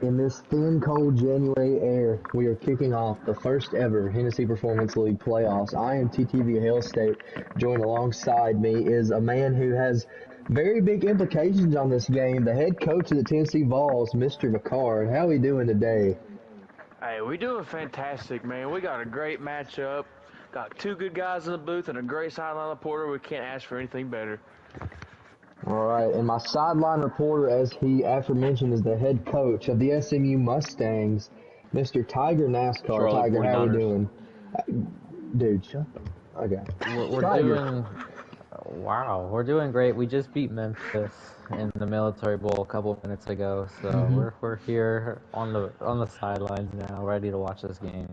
In this thin, cold January air, we are kicking off the first ever Hennessy Performance League playoffs. I am TTV Hail State. Joined alongside me is a man who has very big implications on this game, the head coach of the Tennessee Vols, Mr. McCard. How are we doing today? Hey, we doing fantastic, man. We got a great matchup. Got two good guys in the booth and a great sideline reporter. We can't ask for anything better. All right, and my sideline reporter, as he aforementioned, is the head coach of the SMU Mustangs, Mr. Tiger NASCAR. Charlotte Tiger, how are we 49ers. doing? Dude, shut up. Okay. We're Tiger. doing, wow, we're doing great. We just beat Memphis in the Military Bowl a couple of minutes ago, so we're here on the sidelines now, ready to watch this game.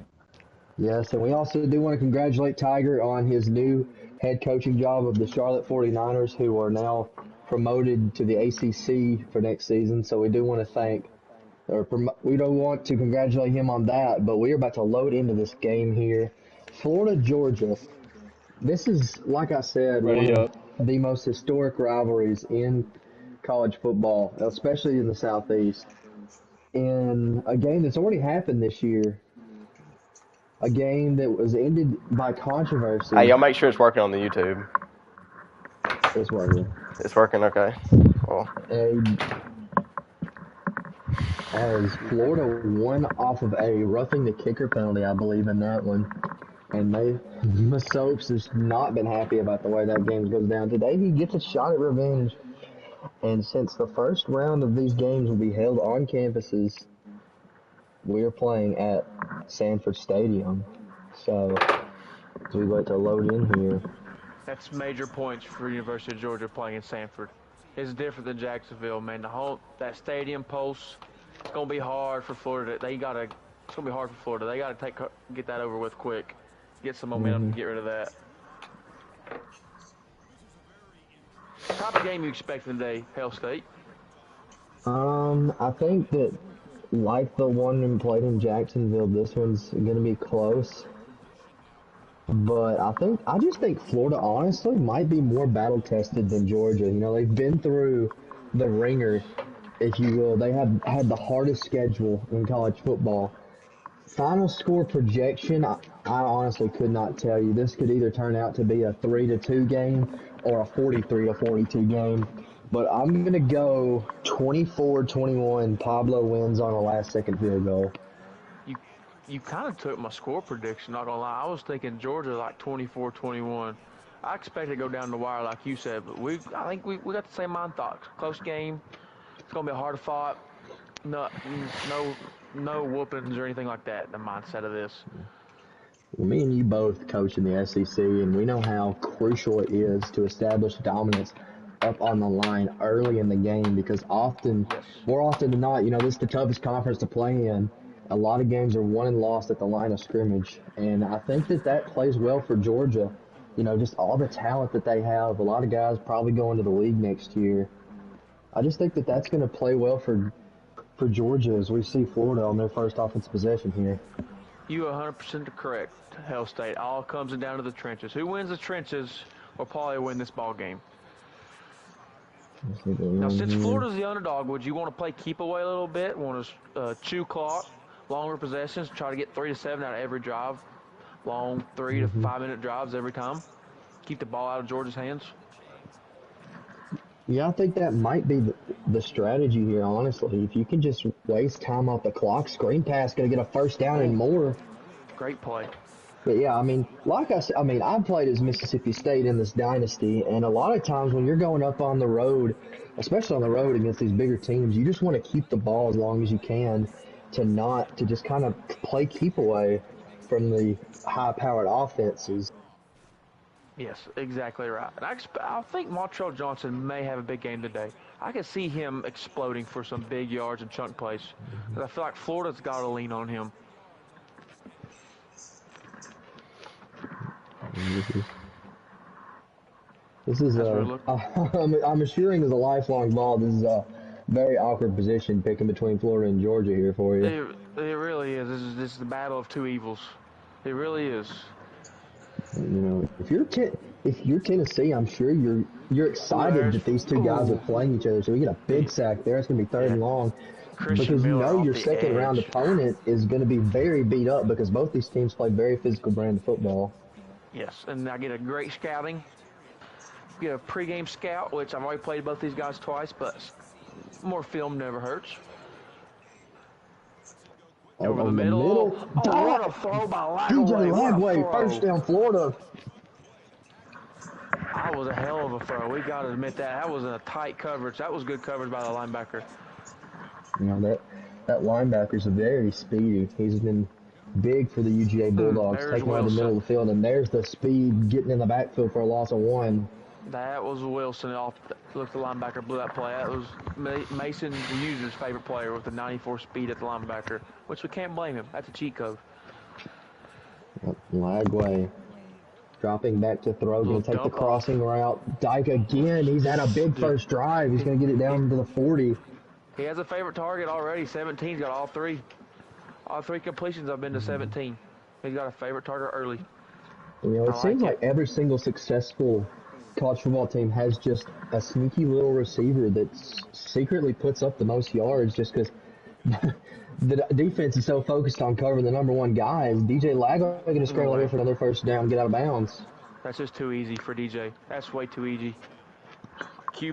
Yes, and we also do want to congratulate Tiger on his new head coaching job of the Charlotte 49ers, who are now promoted to the ACC for next season. So we do want to we don't want to congratulate him on that, but we are about to load into this game here. Florida, Georgia. This is, like I said, one of the most historic rivalries in college football, especially in the Southeast. In a game that's already happened this year, a game that was ended by controversy. Hey, y'all make sure it's working on the YouTube. It's working. It's working, okay. Cool. As Florida won off of a roughing the kicker penalty, I believe, in that one. And Soaps has not been happy about the way that game goes down. Today he gets a shot at revenge. And since the first round of these games will be held on campuses, we are playing at Sanford Stadium. So, as we wait to load in here. That's major points for University of Georgia playing in Sanford. It's different than Jacksonville, man. That stadium post, it's gonna be hard for Florida. It's gonna be hard for Florida. They gotta get that over with quick. Get some momentum to get rid of that. What type of game you expecting today, Hail State? I think that, like the one we played in Jacksonville, this one's going to be close. But I just think Florida, honestly, might be more battle-tested than Georgia. You know, they've been through the ringer, if you will. They have had the hardest schedule in college football. Final score projection, I honestly could not tell you. This could either turn out to be a 3-2 game or a 43-42 game. But I'm going to go 24-21. Pablo wins on a last-second field goal. You kind of took my score prediction, not going to lie. I was thinking Georgia like 24-21. I expect it to go down the wire like you said, but I think we got the same mind thoughts. Close game. It's going to be hard to fight. No whoopings or anything like that, the mindset of this. Well, me and you both coach in the SEC, and we know how crucial it is to establish dominance up on the line early in the game because more often than not, you know, this is the toughest conference to play in. A lot of games are won and lost at the line of scrimmage, and I think that plays well for Georgia. You know, just all the talent that they have. A lot of guys probably going to the league next year. I just think that's going to play well for Georgia as we see Florida on their first offensive possession here. You 100% correct, Hail State. All comes down to the trenches. Who wins the trenches will probably win this ball game. Now, since Florida's the underdog, would you want to play keep away a little bit? Want to chew clock, longer possessions, try to get 3 to 7 out of every drive, long 3 to 5 minute drives every time? Keep the ball out of Georgia's hands? Yeah, I think that might be the strategy here, honestly. If you can just waste time off the clock, screen pass going to get a first down and more. Great play. But yeah, I mean, like I said, I've played as Mississippi State in this dynasty, and a lot of times when you're going up on the road, especially on the road against these bigger teams, you just want to keep the ball as long as you can to just kind of play keep away from the high-powered offenses. Yes, exactly right. And I think Montrell Johnson may have a big game today. I can see him exploding for some big yards and chunk plays. But I feel like Florida's got to lean on him. This is I'm assuring as a lifelong ball, this is a very awkward position picking between Florida and Georgia here for you. It really is. This is the battle of two evils. It really is. You know, if you're Tennessee, I'm sure you're excited that these two guys are playing each other. So we get a big sack there. It's going to be third and long. Christian because you Miller know off your the second round edge. opponent is going to be very beat up because both these teams play very physical brand of football. Yes, and I get a great scouting. Get a pregame scout, which I've already played both these guys twice, but more film never hurts. Over the On the middle. middle, Oh, what a throw by DJ Lagway. What a Lagway, first throw. down, Florida. That was a hell of a throw. We got to admit that. That was in a tight coverage. That was good coverage by the linebacker. You know that linebacker's very speedy. He's been big for the UGA Bulldogs, There's taking out the middle Wilson. of the field, and there's the speed getting in the backfield for a loss of 1. That was Wilson off. Look, the linebacker blew that play. That was Mason User's favorite player with the 94 speed at the linebacker, which we can't blame him. That's a cheat code. Lagway dropping back to throw, going to take the Dump crossing route. Dyke again. He's had a big first drive. He's going to get it down to the 40. He has a favorite target already. 17's got all three. All three completions have been to 17. He's got a favorite target early. You know, it seems like it. every single successful college football team has just a sneaky little receiver that secretly puts up the most yards just because the defense is so focused on covering the number 1 guys. DJ Lagway going to scramble away for another first down and get out of bounds. That's just too easy for DJ. That's way too easy. He's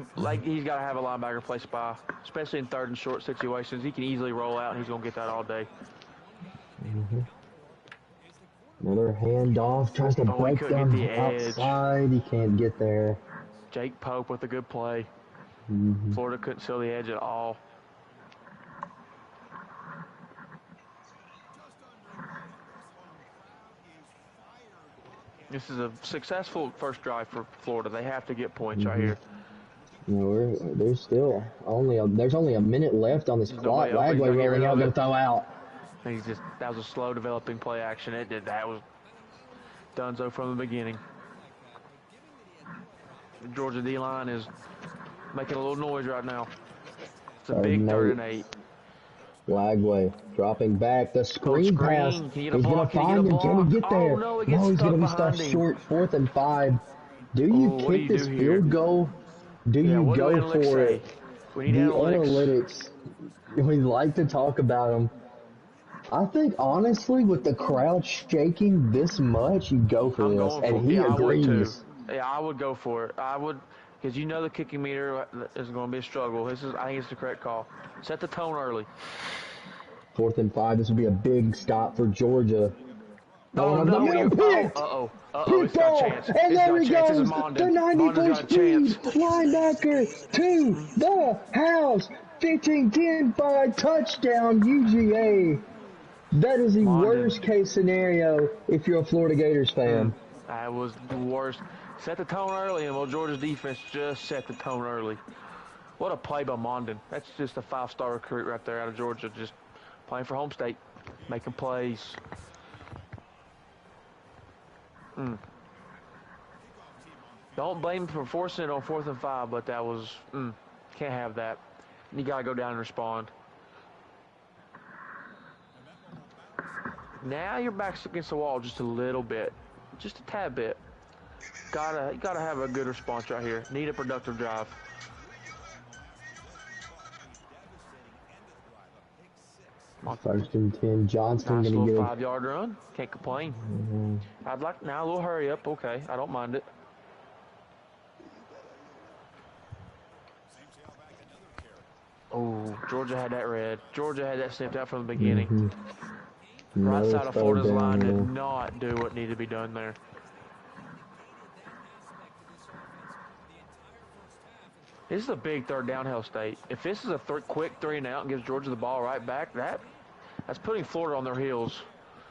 got to have a linebacker play spy, especially in third and short situations. He can easily roll out, and he's going to get that all day. Another handoff, tries to break down the outside. He can't get there. Jake Pope with a good play. Florida couldn't seal the edge at all. This is a successful first drive for Florida. They have to get points right here. You know, there's still there's only a minute left on this clock. Lagway rolling out, going to throw out. That was a slow developing play action. That was Dunzo from the beginning. The Georgia D-line is making a little noise right now. It's a big 3rd and 8. Lagway dropping back, the screen pass. He's going to find him. Can he get there? Oh, no, he's going to be stuffed short. 4th and 5. Do you kick this field goal? Do you go for it? We need analytics. We like to talk about them. I think, honestly, with the crowd shaking this much, you go for this. And he agrees. Yeah, I would go for it. I would, because you know the kicking meter is going to be a struggle. I think it's the correct call. Set the tone early. 4th and 5. This would be a big stop for Georgia. No, picked. It's got a chance. And there he goes. The 94 speed linebacker to the house. 15-10 by touchdown UGA. That is the worst case scenario if you're a Florida Gators fan. That was the worst. Set the tone early, and Georgia's defense just set the tone early. What a play by Mondon. That's just a 5-star recruit right there out of Georgia, just playing for home state, making plays. Don't blame him for forcing it on 4th and 5, but that was, can't have that. You got to go down and respond. Now your back's against the wall just a little bit, just a tad bit. Gotta have a good response right here. Need a productive drive. First and 10. Johnston nice going to little get 5-yard run. Can't complain. I'd like now a little hurry up. Okay, I don't mind it. Oh, Georgia had that red. Georgia had that snipped out from the beginning. Right side of Florida's line did not do what needed to be done there. This is a big 3rd down, Hell State. If this is a quick 3 and out and gives Georgia the ball right back, that's putting Florida on their heels.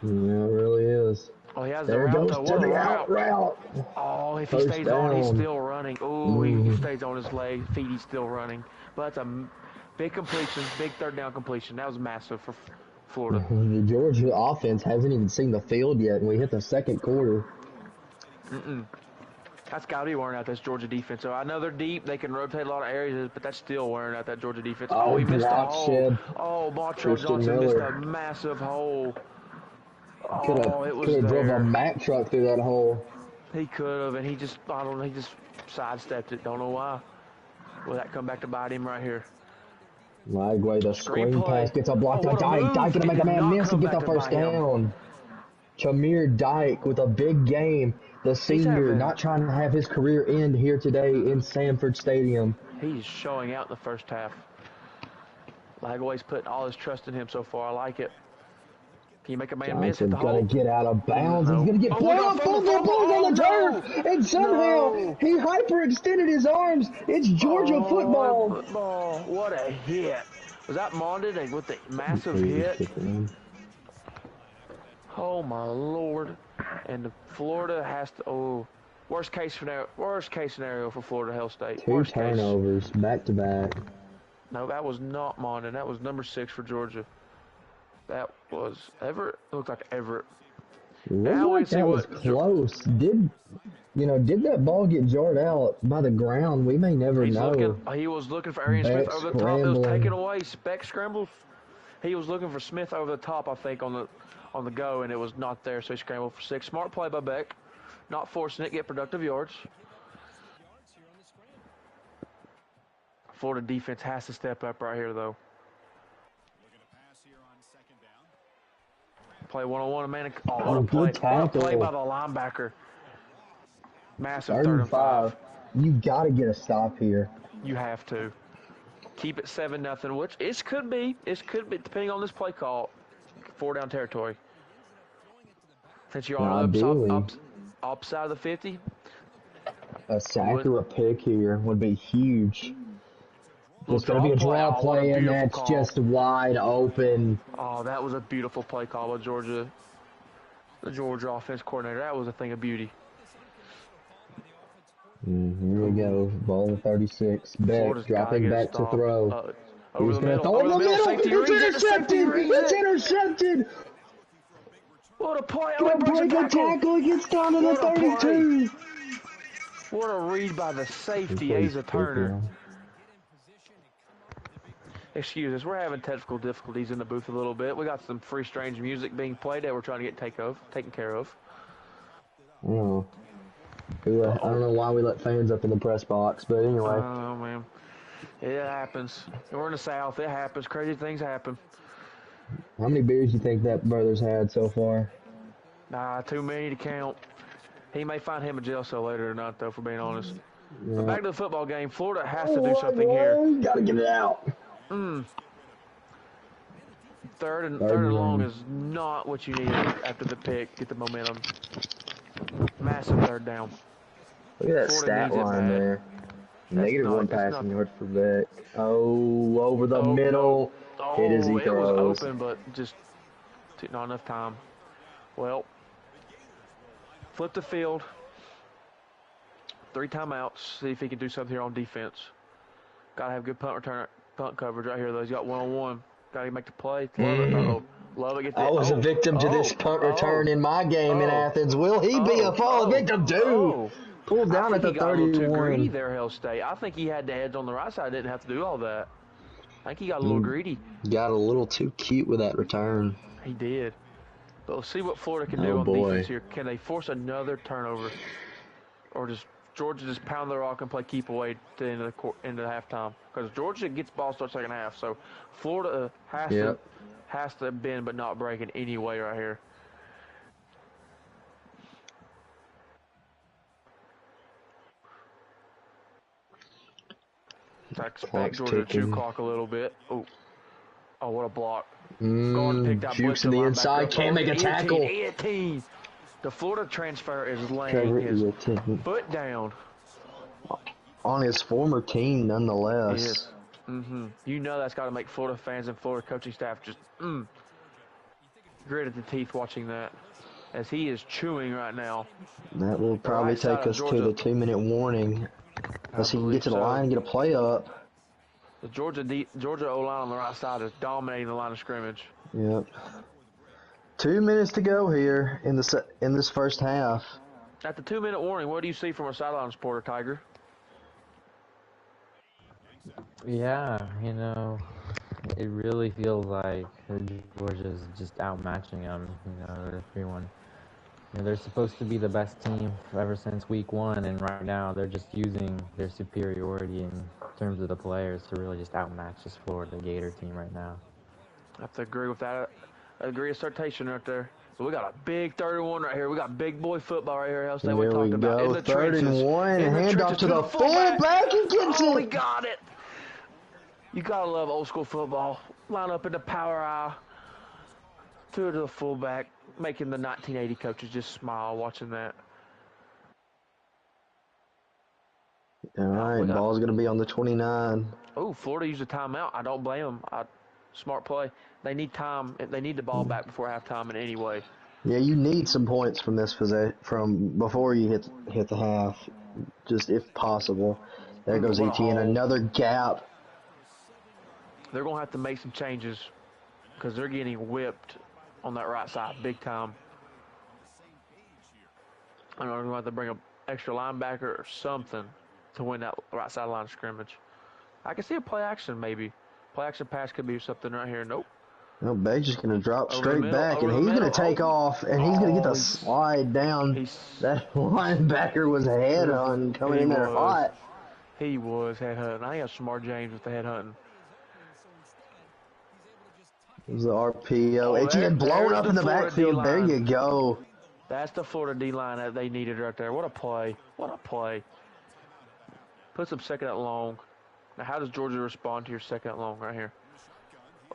Yeah, it really is. Oh, he has there the route, goes to the out route. Oh, if he stays on, he's still running. Oh, he stays on his feet, he's still running. But that's a big completion, big 3rd down completion. That was massive for Florida. The Georgia offense hasn't even seen the field yet, and we hit the 2nd quarter. That's got to be wearing out this Georgia defense. So I know they're deep. They can rotate a lot of areas, but that's still wearing out that Georgia defense. Oh, he missed a hole. Oh, Montrell Johnson missed a massive hole. It was there. Drove a Mack truck through that hole. He could have, and he just sidestepped it. Don't know why. Will that come back to bite him right here? Lagway, the screen pass gets a block to what a Dyke. move. Dyke gonna It make a did man not miss and come get back the to first bite him. down. Chamir Dyke with a big game. The senior not trying to have his career end here today in Sanford Stadium. He's showing out in the first half. Lagway's putting all his trust in him so far. I like it. Can you make a man miss at the gonna hole? get out of bounds. He's gonna get blown up. Full blows on the turf, and somehow he hyperextended his arms. It's Georgia football. What a hit! Was that Monded with the massive hit? Oh my lord! And Florida has to. Oh, worst case scenario for Florida Hell State. Two turnovers back to back. No, that was not Monded. That was number 6 for Georgia. That was Everett. It looked like Everett. Now like that was close. Did that ball get jarred out by the ground? We may never know. He was looking for Arian Smith over the top. It was taken away. Beck scrambled. He was looking for Smith over the top, I think, on the go, and it was not there, so he scrambled for 6. Smart play by Beck. Not forcing it. Get productive yards. Florida defense has to step up right here, though. Play one-on-one, man. What a play by the linebacker. Massive 3rd and 5. You got to get a stop here. You have to. Keep it 7-0, which it could be, depending on this play call, 4-down territory. Since you're on upside of the 50. A sack or a pick here would be huge. There's going to be a draw play, and that's just wide open. Oh, that was a beautiful play call by Georgia. The Georgia offense coordinator. That was a thing of beauty. Here we go. Ball 36. Beck dropping back to throw. He's going to throw in the middle. It's intercepted. It's intercepted. What a play. Don't break a tackle. It gets down to the 32. What a read by the safety, Asa Turner. Excuse us, we're having technical difficulties in the booth a little bit. We got some free strange music being played that we're trying to get taken care of. Oh. I don't know why we let fans up in the press box, but anyway. Oh, man. It happens. We're in the South. It happens. Crazy things happen. How many beers do you think that brother's had so far? Too many to count. He may find him a jail cell later or not, though, for being honest. Yeah. But back to the football game. Florida has to do something here. Got to get it out. Third and long is not what you need after the pick. Get the momentum. Massive 3rd down. Look at that stat line there. -1 passing yard for Beck. Oh, over the middle. Hit as he throws. It was open, but just not enough time. Well, flip the field. 3 timeouts. See if he can do something here on defense. Got to have good punt coverage right here, though. He's got one-on-one. Got to make the play. Love it. I was a victim to this punt return in my game in Athens. Will he be a fall victim, dude? Pulled down at the 31. Got a little too greedy there, Hell State. I think he had the edge on the right side. Didn't have to do all that. I think he got a little greedy. Got a little too cute with that return. He did. But we'll see what Florida can do on defense here. Can they force another turnover? Or just Georgia just pound the rock and play keep away to the end of the halftime? Because Georgia gets ball start second half. So Florida has to bend but not break in any way right here. I expect Georgia to chew clock a little bit. Oh, what a block. Gordon picked out Jukes to the inside, can't make a tackle. 18. The Florida transfer is laying his foot down. On his former team, nonetheless. Yes. You know that's got to make Florida fans and Florida coaching staff just grit at the teeth watching that, as he is chewing right now. That will probably take us to the 2-minute warning, as he can get to the line and get a play up. The Georgia O-line on the right side is dominating the line of scrimmage. Yep. 2 minutes to go here in this first half. At the 2-minute warning, what do you see from a sideline supporter, Tiger? Yeah, it really feels like Georgia's just outmatching them. Everyone. They're supposed to be the best team ever since week 1, and right now they're just using their superiority and in terms of the players to really just outmatch this Florida Gator team right now. I have to agree with that. I agree with Sartation right there. But we got a big 31 right here. We got big boy football right here. There We we talked about in go. the 3rd trenches. and 1. In the Hand trenches off to the fullback. fullback. He gets Oh, it. he got it. You gotta love old school football. Line up in the power eye. Threw it to the fullback, making the 1980 coaches just smile watching that. All right, ball's going to be on the 29. Oh, Florida used a timeout. I don't blame them. Smart play. They need time. They need the ball back before halftime in any way. Yeah, you need some points from this from before you hit the half, just if possible. There goes ETN, another gap. They're going to have to make some changes because they're getting whipped on that right side big time. I know they're going to have to bring an extra linebacker or something to win that right side line of scrimmage. I can see a play action maybe. Play action pass could be something right here. Nope. No, Bage's just going to drop straight back, and he's going to take off, and he's going to get the slide down. That linebacker was head on coming in there hot. He was head hunting. I think that's Shamar James with the head hunting. It was the RPO. ETN blowing up in the backfield. D-line. There you go. That's the Florida D-line that they needed right there. What a play. What a play. Puts them second and long. Now, how does Georgia respond to your second and long right here?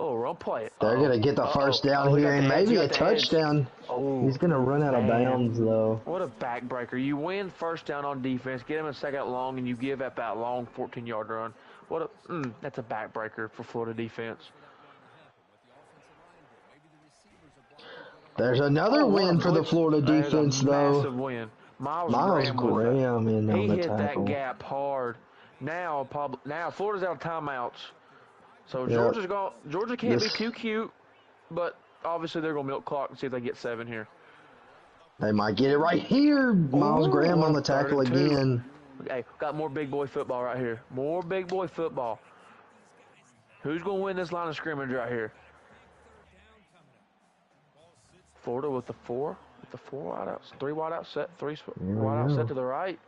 Oh, run play it. They're going to get the first down here and maybe a touchdown. Oh, he's going to run out of bounds, though. What a backbreaker. You win first down on defense, get him a second and long, and you give up that long 14-yard run. That's a backbreaker for Florida defense. There's another win for the Florida defense, though. Massive win. Miles Graham in on the tackle. He hit that gap hard. Now Florida's out of timeouts. So Georgia can't be too cute, but obviously they're going to milk clock and see if they get 7 here. They might get it right here. Miles Graham on the tackle again. Hey, got more big boy football right here. More big boy football. Who's going to win this line of scrimmage right here? Florida with the 4. With the 4 wide outs. 3 wide out set. 3 wide out set to the right.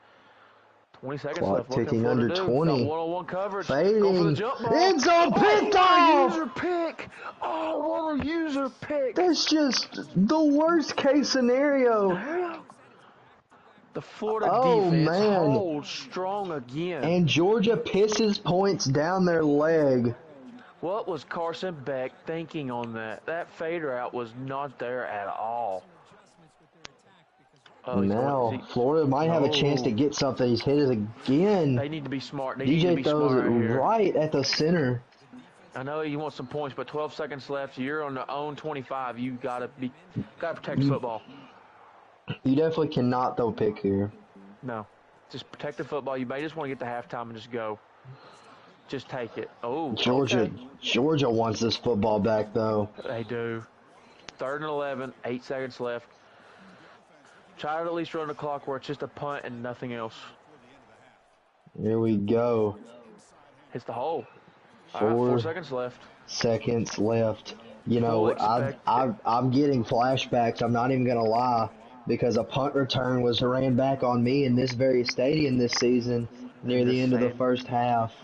20 seconds Clock left. ticking under 20. Got one-on-one coverage. Fading. Go for the jump ball. End zone picked off. User pick. Oh, what a user pick. That's just the worst case scenario. The Florida defense holds strong again. And Georgia pisses points down their leg. What was Carson Beck thinking on that? That fade route was not there at all. Now, Florida might have a chance to get something. He's hit it again. They need to be smart. DJ throws it right at the center. I know you want some points, but 12 seconds left. You're on the own 25. You gotta protect football. You definitely cannot throw pick here. No, just protect the football. You may just want to get to halftime and just go. Just take it. Oh, Georgia wants this football back though. They do. 3rd and 11. 8 seconds left. Try to at least run the clock where it's just a punt and nothing else. Here we go. Hits the hole. 4 seconds left. Seconds left. You know, I'm getting flashbacks. I'm not even gonna lie, because a punt return was ran back on me in this very stadium this season near the end of the first half.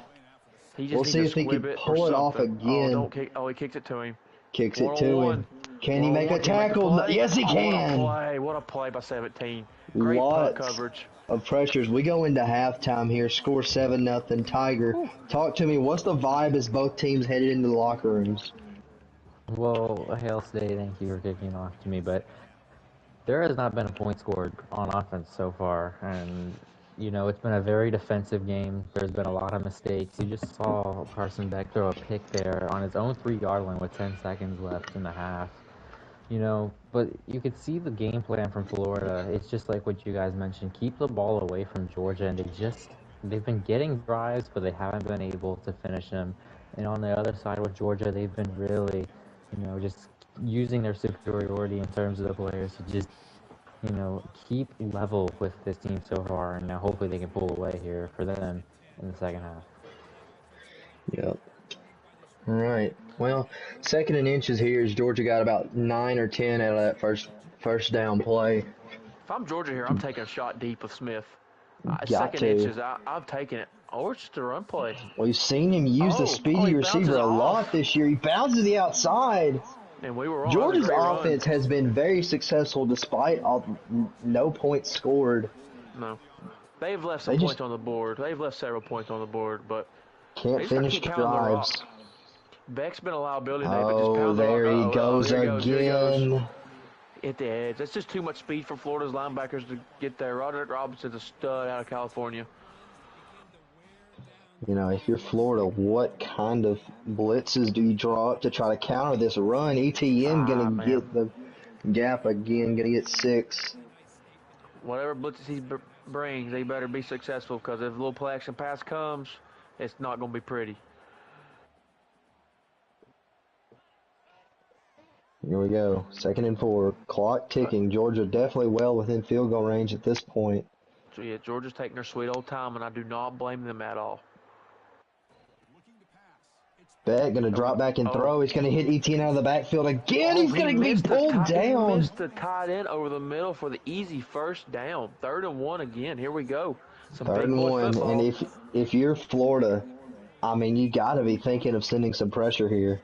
We'll see if he can pull it off again. He kicks it to him. Kicks it to him. Can he make a tackle? Yes, he can. What a play by 17. Great punt coverage. Of pressures. We go into halftime here. Score 7-0 Tiger. Talk to me. What's the vibe as both teams headed into the locker rooms? Well, Hail State, thank you for kicking off to me, but there has not been a point scored on offense so far, and you know, it's been a very defensive game. There's been a lot of mistakes. You just saw Carson Beck throw a pick there on his own 3-yard line with 10 seconds left in the half. You know, but you could see the game plan from Florida. It's just like what you guys mentioned. Keep the ball away from Georgia, and they've been getting drives, but they haven't been able to finish them. And on the other side with Georgia, they've been really, you know, just using their superiority in terms of the players to just, you know, keep level with this team so far, and now hopefully they can pull away here for them in the second half. Yep. All right. Well, 2nd and inches here is Georgia got about 9 or 10 out of that first down play. If I'm Georgia here, I'm taking a shot deep with Smith. Got 2nd to. inches, I'm taking it. Or it's just a run play. We've seen him use the speedy he receiver bounces a lot off. this year. He bounces the outside. And we were wrong. That was a Georgia's great offense run. has been very successful despite no points scored. No. They've left some They just points on the board. They've left several points on the board, but can't they just got to finish keep pounding the rock. drives. Beck's been a liability today, but just Oh, pound the rock. there he goes Here he goes. again. Hit the edge. That's just too much speed for Florida's linebackers to get there. Roderick Robinson's a stud out of California. You know, if you're Florida, what kind of blitzes do you draw up to try to counter this run? ETN going to get the gap again, going to get 6. Whatever blitzes he brings, they better be successful because if a little play action pass comes, it's not going to be pretty. Here we go. 2nd and 4. Clock ticking. Georgia definitely well within field goal range at this point. So, yeah, Georgia's taking their sweet old time, and I do not blame them at all. Beck going to drop back and throw. He's going to hit ETN out of the backfield again. He's going to be pulled down. He missed the tight end over the middle for the easy first down. 3rd and 1 again. Here we go. Some 3rd and 1. football. And if you're Florida, I mean, you got to be thinking of sending some pressure here.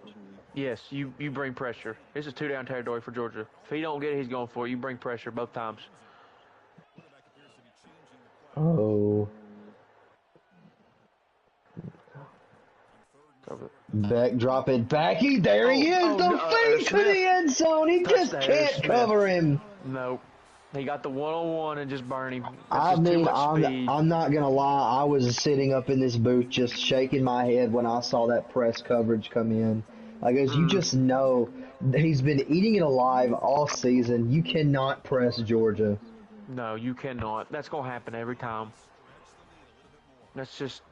Yes, you bring pressure. This is 2-down territory for Georgia. If he don't get it, he's going for it. You bring pressure both times. Oh. Beck drop it back. There he is. Fake to the end zone. He just can't cover him. Nope. He got the one-on-one and just burned him. I mean, I'm not going to lie. I was sitting up in this booth just shaking my head when I saw that press coverage come in. Like, as you just know, he's been eating it alive all season. You cannot press Georgia. No, you cannot. That's going to happen every time. That's just...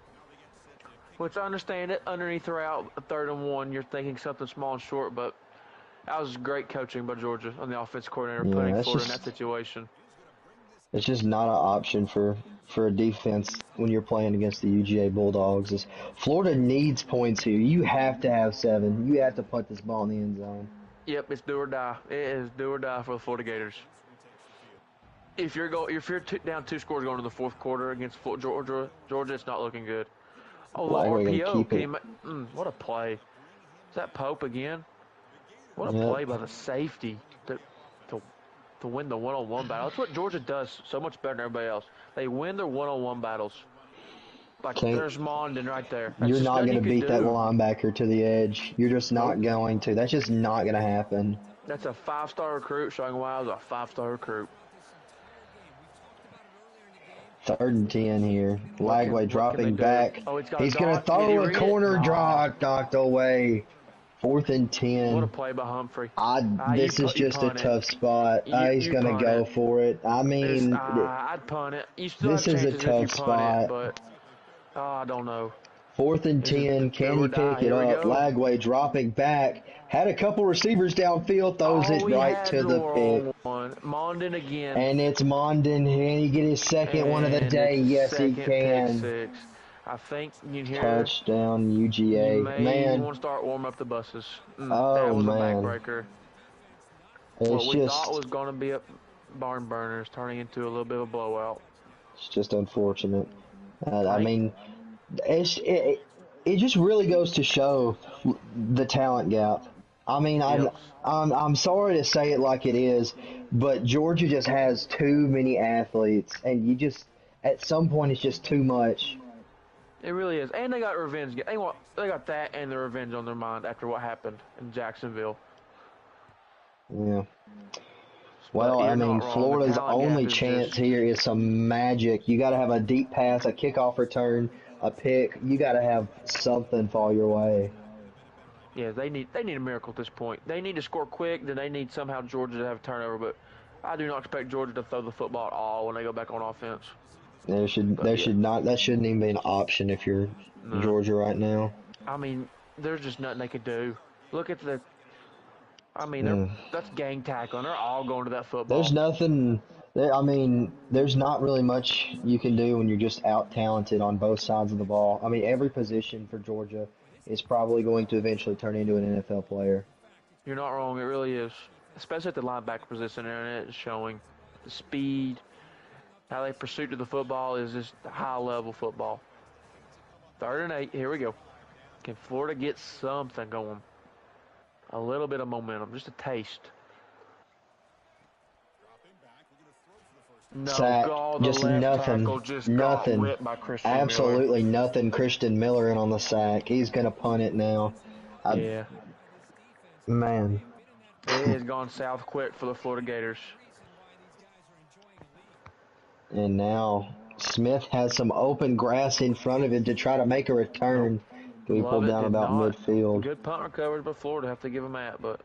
Which I understand it. Underneath the route, 3rd and 1, you're thinking something small and short, but that was great coaching by Georgia on the offense coordinator, putting Florida in that situation. It's just not an option for a defense when you're playing against the UGA Bulldogs. Florida needs points here. You have to have 7. You have to put this ball in the end zone. Yep, it's do or die. It is do or die for the Florida Gators. If you're down 2 scores going to the 4th quarter against Georgia, it's not looking good. Oh, the RPO. What a play. Is that Pope again? What a play by the safety to win the one-on-one battle. That's what Georgia does so much better than everybody else. They win their one-on-one battles. Like, there's Mondin right there. You're not going to beat that linebacker to the edge. You're just not going to. That's just not going to happen. That's a 5-star recruit showing why I was a 5-star recruit. 3rd and 10 here. Lagway dropping back. Oh, he's going to throw a corner draw knocked away. 4th and 10. What a play by Humphrey. This is just a tough spot. He's going to go for it. I mean, I'd punt it. You still this is a tough spot. But I don't know. 4th and 10. Can he pick it up? Lagway dropping back. Had a couple receivers downfield. Throws it right to the pick. Mondin again. And it's Mondin. Can he get his second one of the day? Yes, he can. I think you hear touchdown UGA. Man, want to start warming up the buses. That was a backbreaker. What we thought was going to be a barn burners turning into a little bit of a blowout. It's just unfortunate. I mean, it just really goes to show the talent gap. I mean, I'm sorry to say it like it is, but Georgia just has too many athletes, and you just at some point it's just too much. It really is, and they got revenge. They got that and the revenge on their mind after what happened in Jacksonville. Yeah. Well, I mean, Florida's only chance here is some magic. You got to have a deep pass, a kickoff return, a pick. You got to have something fall your way. Yeah, they need a miracle at this point. They need to score quick. Then they need somehow Georgia to have a turnover. But I do not expect Georgia to throw the football at all when they go back on offense. That shouldn't even be an option if you're Georgia right now. I mean, there's just nothing they could do. Look at that's gang tackling. They're all going to that football. There's nothing. There's not really much you can do when you're just out talented on both sides of the ball. I mean, every position for Georgia is probably going to eventually turn into an NFL player. You're not wrong. It really is, especially at the linebacker position. And it's showing the speed. How they pursue to the football is just high-level football. 3rd and 8. Here we go. Can Florida get something going? A little bit of momentum, just a taste. No, Sack. God, the Just left nothing. tackle just Nothing. got whipped by Christian Absolutely nothing. Christian Miller in on the sack. He's going to punt it now. Miller. Yeah. Man. It has gone south quick for the Florida Gators. And now Smith has some open grass in front of him to try to make a return. We pulled down about midfield. Good punt recovery by Florida. Have to give them that, but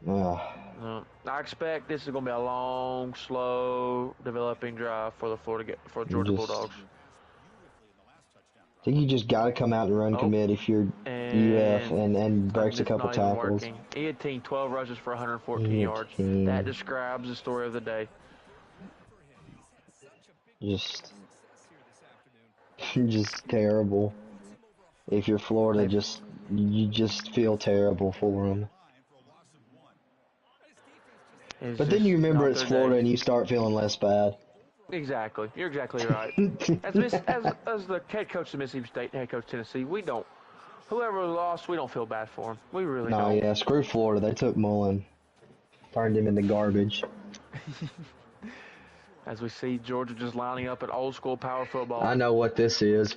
I expect this is going to be a long, slow, developing drive for the Georgia Bulldogs. I think you just got to come out and run commit if you're UF and breaks a couple tackles. He had 12 rushes for 114 yards. That describes the story of the day. Just terrible. If you're Florida, you just feel terrible for them. But then you remember it's Florida and you start feeling less bad. Exactly. You're exactly right. as the head coach of Mississippi State, head coach of Tennessee, whoever lost, we don't feel bad for him. We really don't. No, yeah, screw Florida. They took Mullen, turned him into garbage. As we see Georgia just lining up at old school power football. I know what this is.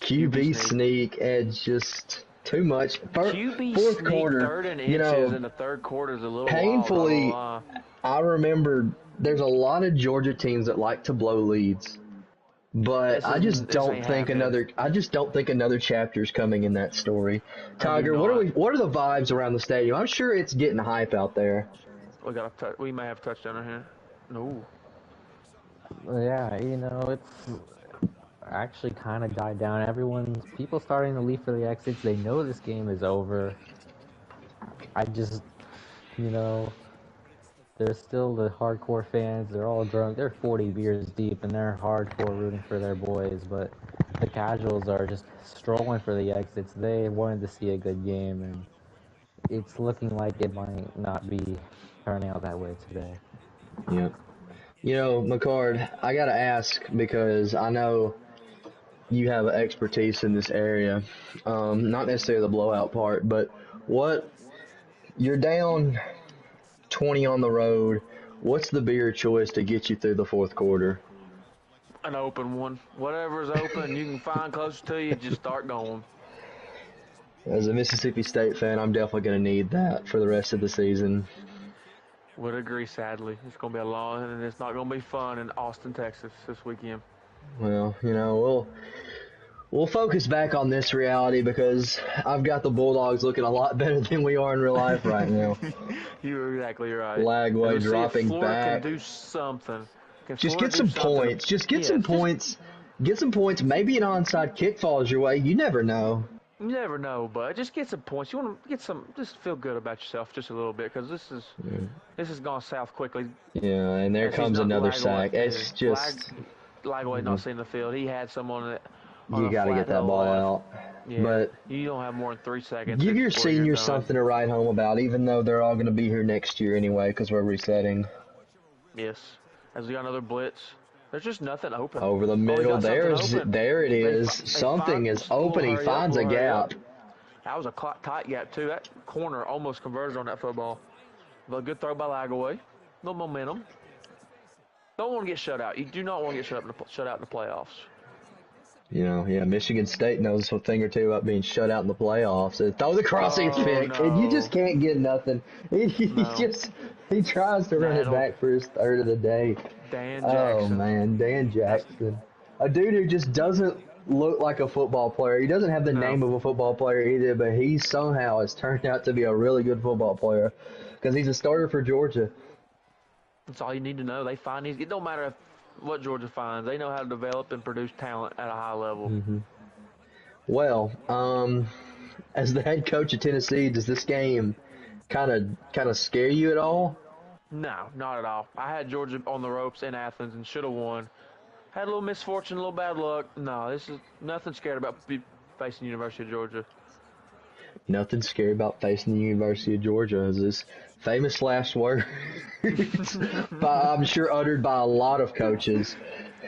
QB sneak, edge, just too much. QB fourth sneak, quarter, 3rd and inches in the 3rd quarter is a little painfully. Wild, I remember there's a lot of Georgia teams that like to blow leads, but I just don't think another chapter is coming in that story. Tiger, what are the vibes around the stadium? I'm sure it's getting hype out there. We may have a touchdown here. No. Yeah, it's actually kind of died down. People starting to leave for the exits. They know this game is over. I just, there's still the hardcore fans. They're all drunk. They're 40 beers deep, and they're hardcore rooting for their boys. But the casuals are just strolling for the exits. They wanted to see a good game, and it's looking like it might not be turning out that way today. Yeah. McCord, I got to ask because I know you have expertise in this area. Not necessarily the blowout part, but you're down 20 on the road. What's the bigger choice to get you through the 4th quarter? An open one. Whatever's open, you can find closest to you, just start going. As a Mississippi State fan, I'm definitely going to need that for the rest of the season. Would agree, sadly. It's going to be a long, and it's not going to be fun in Austin, Texas this weekend. Well, we'll focus back on this reality because I've got the Bulldogs looking a lot better than we are in real life right now. You're exactly right. Lagway dropping back. Can do something. Just get some points. Just get some points. Get some points. Maybe an onside kick falls your way. You never know. You never know, but just get some points. You want to get some, just feel good about yourself just a little bit because this has gone south quickly. Yeah, and there comes another sack. It's just Lagway not seeing the field. He had someone that. You got to get that ball out. Yeah, but you don't have more than 3 seconds. Give your seniors something to write home about, even though they're all going to be here next year anyway because we're resetting. Yes, as we got another blitz. There's just nothing open. Over the middle, there it is. Something is open. He finds a gap. That was a tight gap, too. That corner almost converted on that football. But a good throw by Lagway. No momentum. Don't want to get shut out. You do not want to get shut out in the playoffs. Michigan State knows a thing or two about being shut out in the playoffs. Throw the crossing pick, and you just can't get nothing. He tries to run it back for his 3rd of the day. Dan Jackson. Oh, man, Dan Jackson. A dude who just doesn't look like a football player. He doesn't have the name of a football player either, but he somehow has turned out to be a really good football player because he's a starter for Georgia. That's all you need to know. It don't matter what Georgia finds. They know how to develop and produce talent at a high level. Mm-hmm. Well, as the head coach of Tennessee, does this game kind of scare you at all? No, not at all. I had Georgia on the ropes in Athens and should have won. Had a little misfortune, a little bad luck. No, this is nothing scared about facing the University of Georgia. Nothing scary about facing the University of Georgia is this famous last word, I'm sure uttered by a lot of coaches.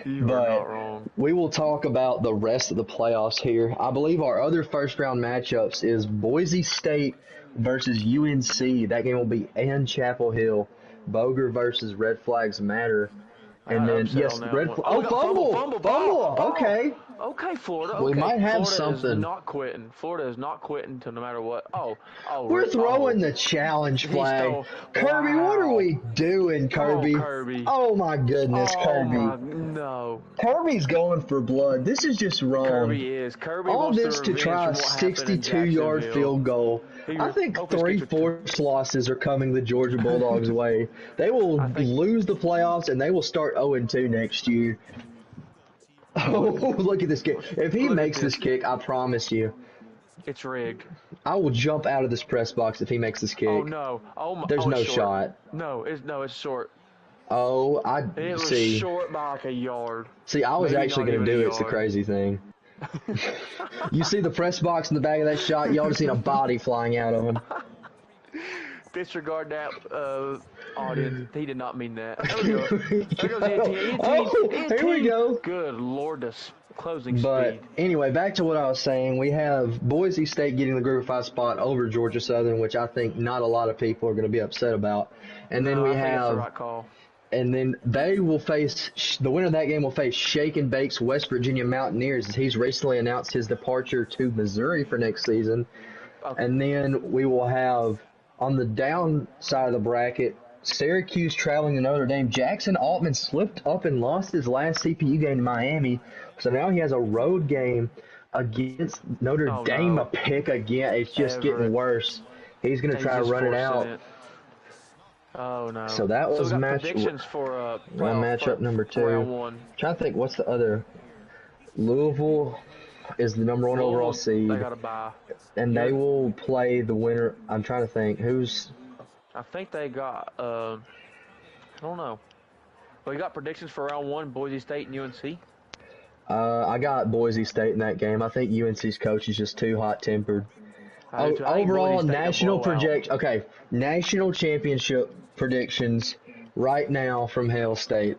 You are But not wrong. we will talk about the rest of the playoffs here. I believe our other first round matchups is Boise State versus UNC. That game will be in Chapel Hill. Boger versus Red Flags Matter. I And got then, upset yes, on that Red one. Flag. Oh, Oh, we got fumble, fumble! ball. Okay. Okay, Florida. We Okay, might have Florida something. is not quitting. Florida is not quitting until no matter what. We're throwing the challenge He's flag. throwing. Kirby, what are Wow. we doing, Come on, Kirby? Kirby. Oh, my goodness, Oh Kirby. no. Kirby's going for blood. This is just wrong. Kirby All wants this the to revenge try a from what happened in 62-yard Jacksonville. field goal. I think hope this gets 3/4 losses are coming the Georgia Bulldogs' way. They will lose the playoffs, and they will start 0-2 next year. Oh, look at this kick. If he makes this kick, I promise you, it's rigged. I will jump out of this press box if he makes this kick. Oh no! Oh my! There's no it's short. shot. No, it's short. Oh, It was see. short by like a yard. See, I was Maybe actually not going to even do a it. It's the yard. crazy thing. You see the press box in the back of that shot? You ought to seen a body flying out of him. Disregard that, audience. He did not mean that. There we go. There goes ENT. Oh, here we go. Good Lord, the closing But speed. anyway, back to what I was saying. We have Boise State getting the Group of 5 spot over Georgia Southern, which I think not a lot of people are going to be upset about. And then we I think that's the have, right call. and then they will face, the winner of that game will face Shake and Bake's West Virginia Mountaineers. He's recently announced his departure to Missouri for next season. Okay. And then we will have, on the downside of the bracket, Syracuse traveling to Notre Dame. Jackson Altman slipped up and lost his last CPU game to Miami. So now he has a road game against Notre Dame, no. a pick again. It's just getting worse. He's going to try to run it out. Oh, no. So that was predictions for matchup number 2. Round 1. Trying to think, what's the other? Louisville is the number 1 overall seed. They got a bye. And they will play the winner. I'm trying to think. Who's... I think they got, I don't know. But you got predictions for round 1, Boise State and UNC? I got Boise State in that game. I think UNC's coach is just too hot-tempered. Overall, national national championship predictions right now from Hail State.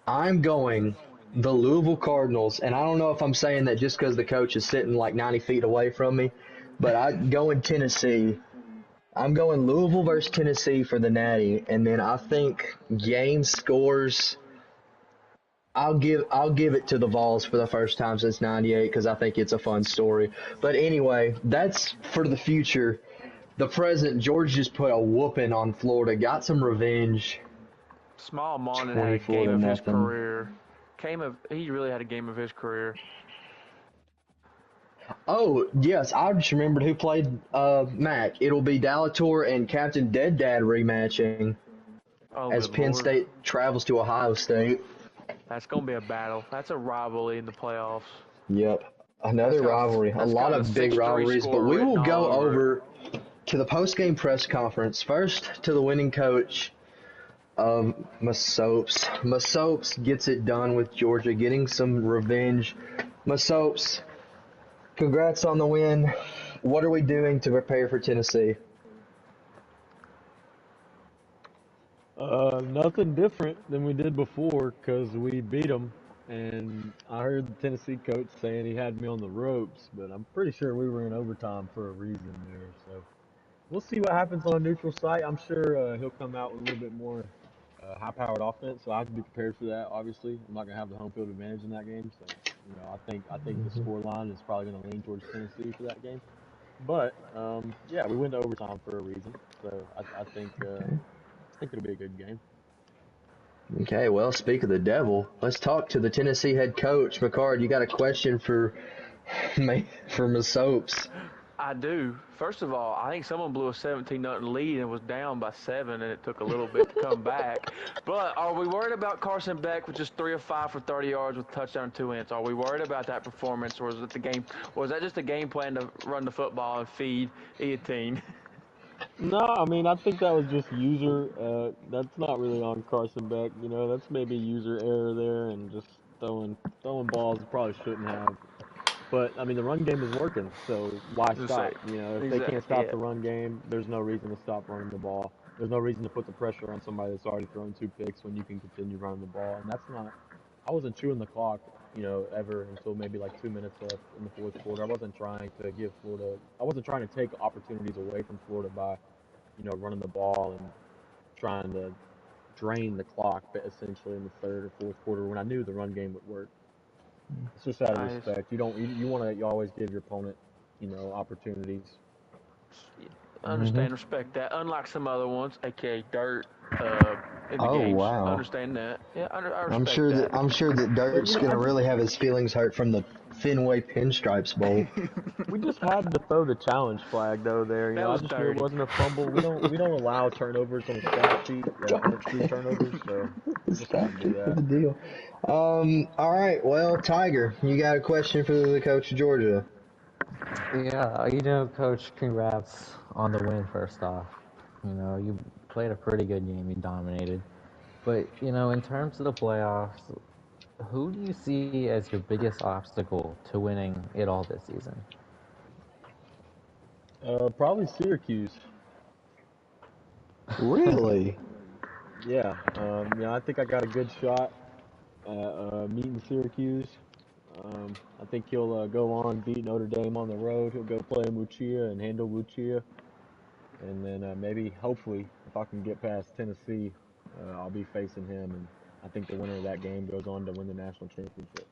I'm going the Louisville Cardinals, and I don't know if I'm saying that just because the coach is sitting like 90 feet away from me, but I'm going Tennessee. I'm going Louisville versus Tennessee for the Natty, and then I think game scores. I'll give it to the Vols for the first time since '98 because I think it's a fun story. But anyway, that's for the future. The present, Georgia just put a whooping on Florida, got some revenge. Small Monin had a game of his career. He really had a game of his career. Oh, yes, I just remembered who played Mac. It'll be Dallator and Captain Dead Dad rematching as Penn State travels to Ohio State. That's going to be a battle. That's a rivalry in the playoffs. Yep, another rivalry. A lot of big rivalries, but we will go over to the post-game press conference. First, to the winning coach of Masopes. Masopes gets it done with Georgia, getting some revenge. Masopes, congrats on the win. What are we doing to prepare for Tennessee? Nothing different than we did before because we beat them. And I heard the Tennessee coach saying he had me on the ropes, but I'm pretty sure we were in overtime for a reason there. So we'll see what happens on a neutral site. I'm sure he'll come out with a little bit more high-powered offense, so I have to be prepared for that. Obviously, I'm not gonna have the home field advantage in that game. So I think the score line is probably gonna lean towards Tennessee for that game. But yeah, we went to overtime for a reason. So I think it'll be a good game. Okay, well, speak of the devil, let's talk to the Tennessee head coach. McCard, you got a question for Masopes? I do. First of all, I think someone blew a 17-0 lead and was down by 7, and it took a little bit to come back. But are we worried about Carson Beck with just 3 of 5 for 30 yards with a touchdown and 2 ints? Are we worried about that performance, or is it the game? Or is that just a game plan to run the football and feed Eatine? No, I mean, I think that was just user. That's not really on Carson Beck. That's maybe user error there and just throwing balls he probably shouldn't have. But, I mean, the run game is working, so why stop? If they can't stop the run game, there's no reason to stop running the ball. There's no reason to put the pressure on somebody that's already thrown 2 picks when you can continue running the ball. And I wasn't chewing the clock, ever until maybe like 2 minutes left in the fourth quarter. I wasn't trying to give Florida. I wasn't trying to take opportunities away from Florida by, running the ball and trying to drain the clock, but essentially in the third or fourth quarter when I knew the run game would work. It's just out of I respect. You always give your opponent, opportunities. Hmm. understand, respect that. Unlike some other ones, aka Dirt, in the Oh games, wow. understand that. Yeah, I I'm respect sure that that. I'm sure that But Dirk's gonna really have his feelings hurt from the Fenway Pinstripes Bowl. we just had to throw the challenge flag though there. That I was just knew it dirty. wasn't a fumble. We don't allow turnovers on the stat sheet that aren't true turnovers, so we just had to do that. Good deal. All right. Well, Tiger, you got a question for the coach of Georgia? Yeah, Coach, congrats on the win first off. You played a pretty good game, you dominated. But, in terms of the playoffs, who do you see as your biggest obstacle to winning it all this season? Probably Syracuse. Really? Yeah. I think I got a good shot at meeting Syracuse. I think he'll go on beat Notre Dame on the road. He'll go play Lucia and handle Lucia, and then maybe, hopefully, if I can get past Tennessee, I'll be facing him. And I think the winner of that game goes on to win the national championship.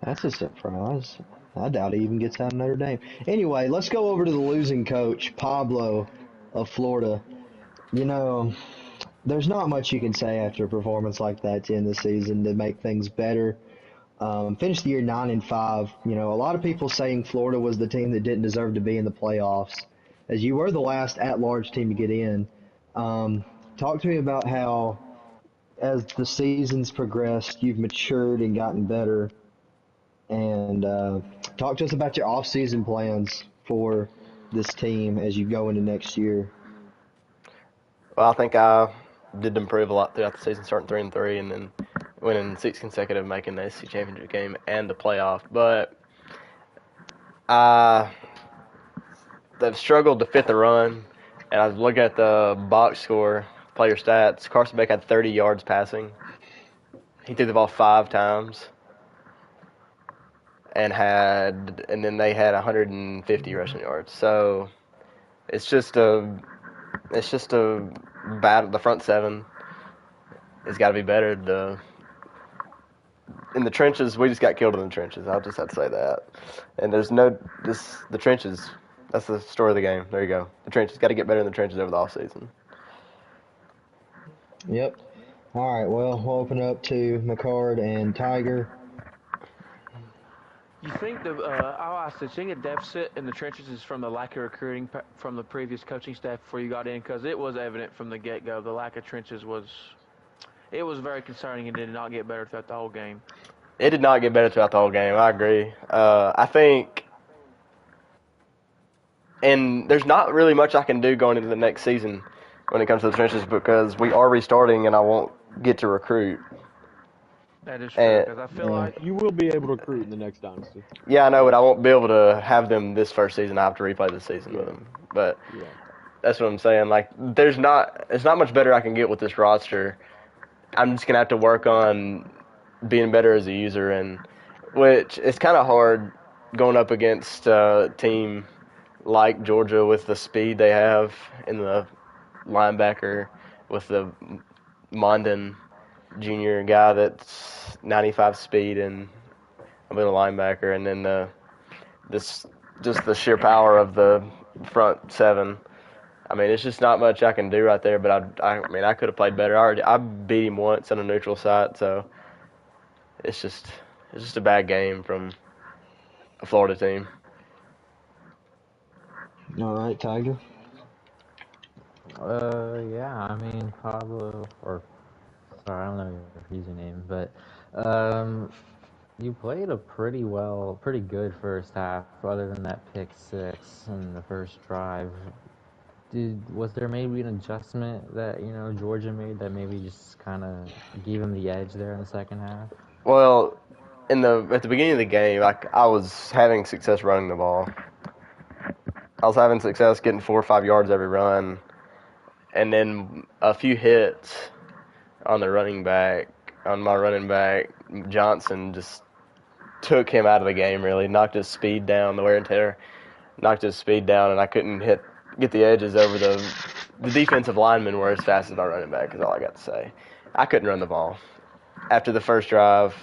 That's a surprise. I doubt he even gets out of Notre Dame. Anyway, let's go over to the losing coach, Pablo of Florida. You know, there's not much you can say after a performance like that to end the season to make things better. Finished the year 9-5. A lot of people saying Florida was the team that didn't deserve to be in the playoffs, as you were the last at-large team to get in. Talk to me about how, as the seasons progressed, you've matured and gotten better, and talk to us about your off-season plans for this team as you go into next year. Well, I think I did improve a lot throughout the season, starting 3-3, and then winning 6 consecutive, making the SEC championship game and the playoff. But I they've struggled to fit the run, and I was looking at the box score, player stats. Carson Beck had 30 yards passing. He threw the ball 5 times, and then they had 150 rushing yards. So it's just a bad. The front seven has got to be better. In the trenches, we just got killed in the trenches. I'll just have to say that. And there's the trenches. That's the story of the game. There you go. The trenches got to get better in the trenches over the offseason. Yep. All right. Well, we'll open up to McCard and Tiger. You think I'll ask this, you think a deficit in the trenches is from the lack of recruiting from the previous coaching staff before you got in? Because it was evident from the get-go. The lack of trenches was very concerning and did not get better throughout the whole game. It did not get better throughout the whole game. I agree. I think, and there's not really much I can do going into the next season when it comes to the trenches because we are restarting and I won't get to recruit. That is true, because I feel like You will be able to recruit in the next dynasty. Yeah, I know, but I won't be able to have them this first season. I have to replay the season with them. But Yeah. that's what I'm saying. Like, it's not much better I can get with this roster. I'm just gonna have to work on being better as a user, and which it's kind of hard going up against a team like Georgia with the speed they have in the linebacker with the Mondon junior guy that's 95 speed and a middle linebacker, and then just the sheer power of the front seven. I mean, it's just not much I can do right there. But I mean, I could have played better. I beat him once on a neutral site, so it's just a bad game from a Florida team. All right, Tiger. Yeah, I mean, Pablo, or sorry, I don't know your username, but you played a pretty good first half, other than that pick six in the first drive. Was there maybe an adjustment that Georgia made that maybe just kind of gave him the edge there in the second half? Well, at the beginning of the game, I was having success running the ball. I was having success getting 4 or 5 yards every run, and then a few hits on my running back, Johnson just took him out of the game, really. Knocked his speed down, the wear and tear. Knocked his speed down, and I couldn't get the edges over the defensive linemen were as fast as our running back, is all I got to say. I couldn't run the ball. After the first drive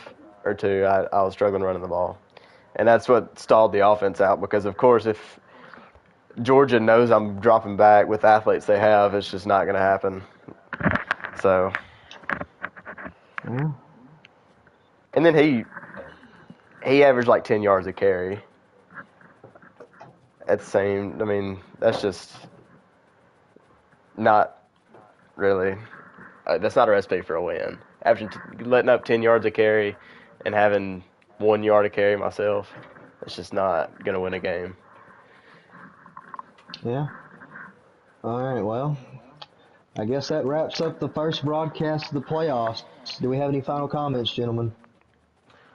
or two, I was struggling running the ball. And that's what stalled the offense out because, of course, if Georgia knows I'm dropping back with the athletes they have, it's just not going to happen. So. Yeah. And then he averaged like 10 yards a carry. At the same, I mean, that's just not really, that's not a recipe for a win. Letting up 10 yards a carry and having 1 yard a carry myself, it's just not going to win a game. Yeah. All right, well, I guess that wraps up the first broadcast of the playoffs. Do we have any final comments, gentlemen?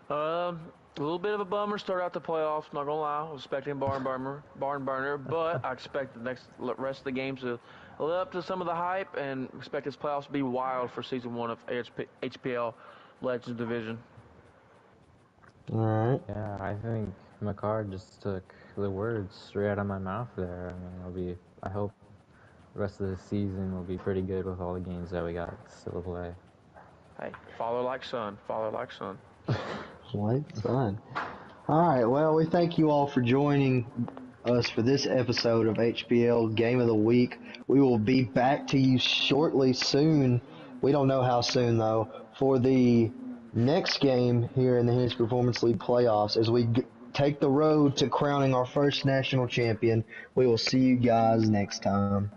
A little bit of a bummer start out the playoffs. Not gonna lie, I was expecting barn burner, but I expect the rest of the games to live up to some of the hype, and expect this playoffs to be wild for season 1 of HPL Legends Division. All right. Yeah, I think McCard just took the words straight out of my mouth there. I mean, I hope the rest of the season will be pretty good with all the games that we got still to play. Hey, father like son. White Sun. All right, well, we thank you all for joining us for this episode of HPL Game of the Week. We will be back to you shortly soon. We don't know how soon, though, for the next game here in the Hennessy Performance League playoffs as we take the road to crowning our first national champion. We will see you guys next time.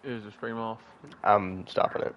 Is the stream off? I'm stopping it.